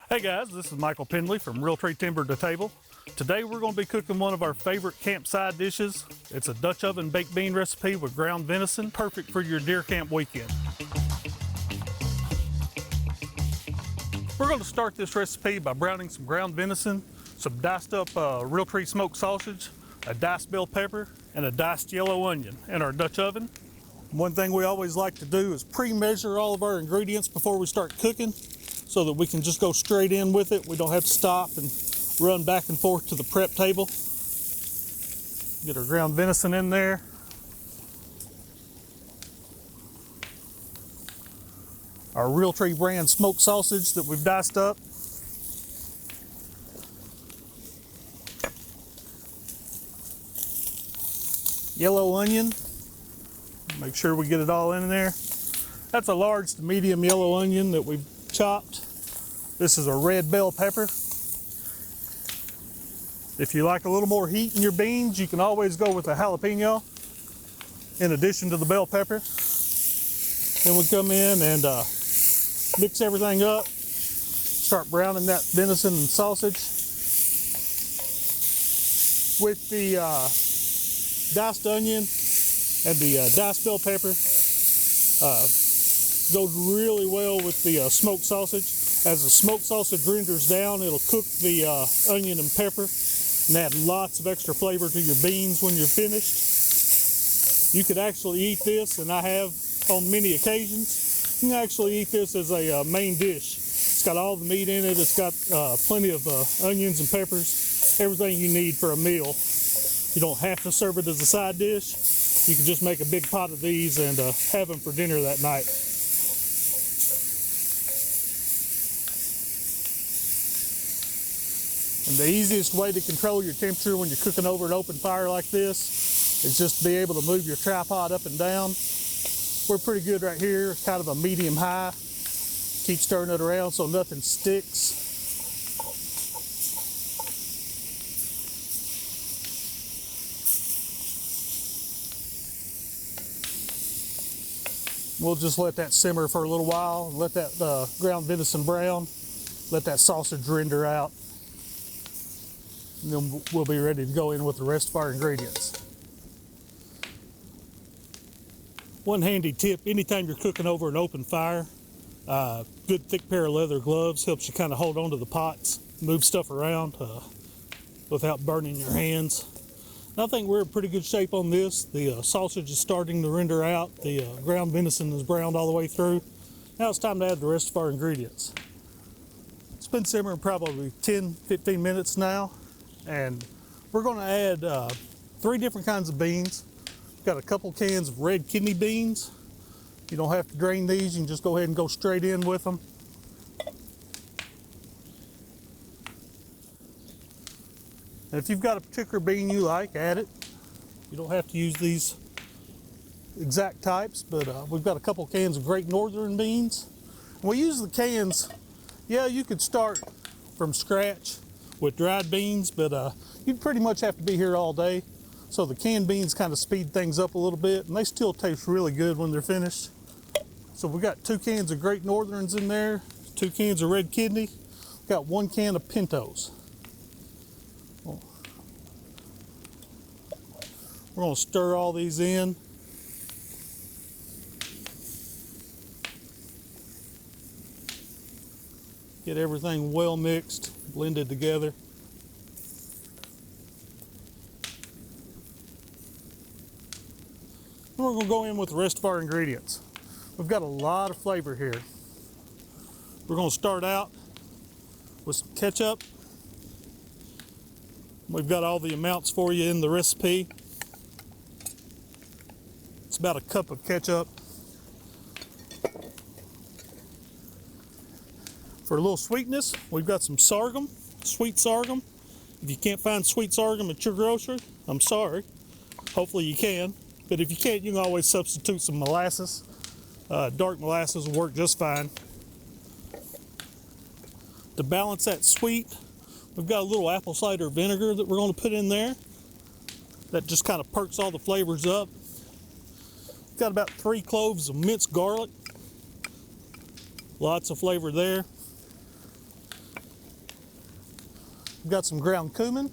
Hey guys, this is Michael Pendley from Realtree Timber to Table. Today we're going to be cooking one of our favorite camp side dishes. It's a Dutch oven baked bean recipe with ground venison, perfect for your deer camp weekend. We're going to start this recipe by browning some ground venison, some diced up Realtree smoked sausage, a diced bell pepper, and a diced yellow onion in our Dutch oven. One thing we always like to do is pre-measure all of our ingredients before we start cooking, so that we can just go straight in with it. We don't have to stop and run back and forth to the prep table. Get our ground venison in there. Our Realtree brand smoked sausage that we've diced up. Yellow onion. Make sure we get it all in there. That's a large to medium yellow onion that we've chopped. This is a red bell pepper. If you like a little more heat in your beans, you can always go with a jalapeno in addition to the bell pepper. Then we come in and mix everything up. Start browning that venison and sausage with the diced onion and the diced bell pepper. Goes really well with the smoked sausage. As the smoked sausage renders down, it'll cook the onion and pepper and add lots of extra flavor to your beans when you're finished. You could actually eat this, and I have on many occasions. You can actually eat this as a main dish. It's got all the meat in it. It's got plenty of onions and peppers, everything you need for a meal. You don't have to serve it as a side dish. You can just make a big pot of these and have them for dinner that night. And the easiest way to control your temperature when you're cooking over an open fire like this is just to be able to move your tripod up and down. We're pretty good right here, kind of a medium high. Keep stirring it around so nothing sticks. We'll just let that simmer for a little while, let that ground venison brown, let that sausage render out. And then we'll be ready to go in with the rest of our ingredients. One handy tip, anytime you're cooking over an open fire, good thick pair of leather gloves helps you kind of hold on to the pots, move stuff around without burning your hands. And I think we're in pretty good shape on this. The sausage is starting to render out. The ground venison is browned all the way through. Now it's time to add the rest of our ingredients. It's been simmering probably 10-15 minutes now. And we're going to add 3 different kinds of beans. We've got a couple cans of red kidney beans. You don't have to drain these, you can just go ahead and go straight in with them. And if you've got a particular bean you like, add it. You don't have to use these exact types, but we've got a couple cans of Great Northern beans. When we use the cans, yeah, you could start from scratch with dried beans, but you'd pretty much have to be here all day. So the canned beans kind of speed things up a little bit, and they still taste really good when they're finished. So we got 2 cans of Great Northerns in there, 2 cans of red kidney, got 1 can of pintos. We're going to stir all these in. Get everything well mixed, blended together. And we're going to go in with the rest of our ingredients. We've got a lot of flavor here. We're going to start out with some ketchup. We've got all the amounts for you in the recipe. It's about a cup of ketchup. For a little sweetness, we've got some sorghum, sweet sorghum. If you can't find sweet sorghum at your grocery, I'm sorry. Hopefully you can. But if you can't, you can always substitute some molasses. Dark molasses will work just fine. To balance that sweet, we've got a little apple cider vinegar that we're going to put in there. That just kind of perks all the flavors up. Got about 3 cloves of minced garlic. Lots of flavor there. We've got some ground cumin.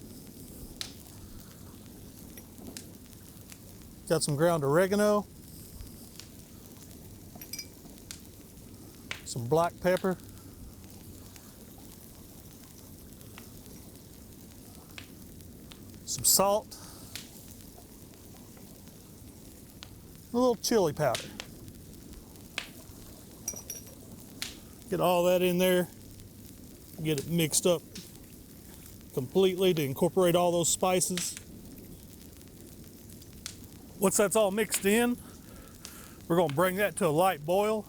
Got some ground oregano. Some black pepper. Some salt. A little chili powder. Get all that in there. Get it mixed up completely to incorporate all those spices. Once that's all mixed in, we're going to bring that to a light boil.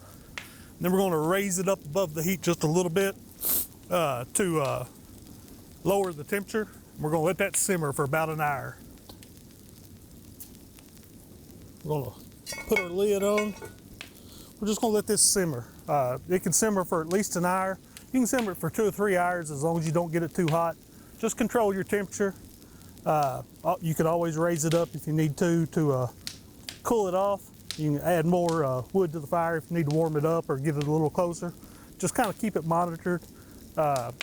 Then we're going to raise it up above the heat just a little bit to lower the temperature. We're going to let that simmer for about an hour. We're going to put our lid on. We're just going to let this simmer. It can simmer for at least an hour. You can simmer it for 2 or 3 hours as long as you don't get it too hot. Just control your temperature. You can always raise it up if you need to cool it off. You can add more wood to the fire if you need to warm it up or get it a little closer. Just kind of keep it monitored. But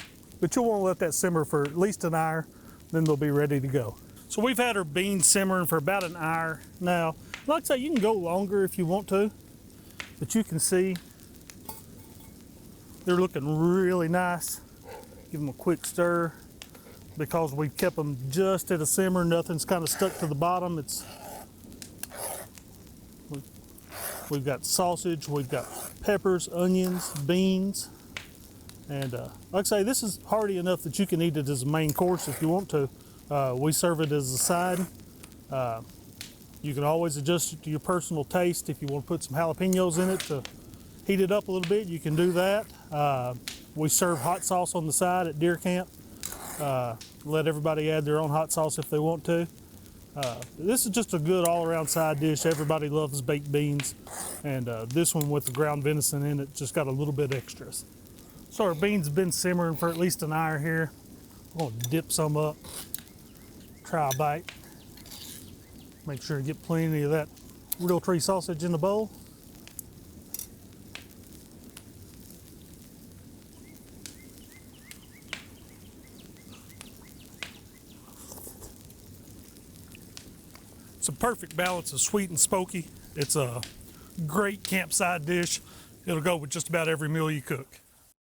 you'll want to let that simmer for at least an hour, then they'll be ready to go. So we've had our beans simmering for about an hour now. Like I say, you can go longer if you want to, but you can see they're looking really nice. Give them a quick stir because we kept them just at a simmer. Nothing's kind of stuck to the bottom. We've got sausage, we've got peppers, onions, beans, and like I say, this is hearty enough that you can eat it as a main course if you want to. We serve it as a side. You can always adjust it to your personal taste. If you want to put some jalapenos in it to heat it up a little bit, you can do that. We serve hot sauce on the side at deer camp. Let everybody add their own hot sauce if they want to. This is just a good all-around side dish. Everybody loves baked beans, and this one with the ground venison in it just got a little bit extras. So our beans have been simmering for at least an hour here. I'm going to dip some up, try a bite. Make sure to get plenty of that Realtree sausage in the bowl. It's a perfect balance of sweet and smoky. It's a great campsite dish. It'll go with just about every meal you cook.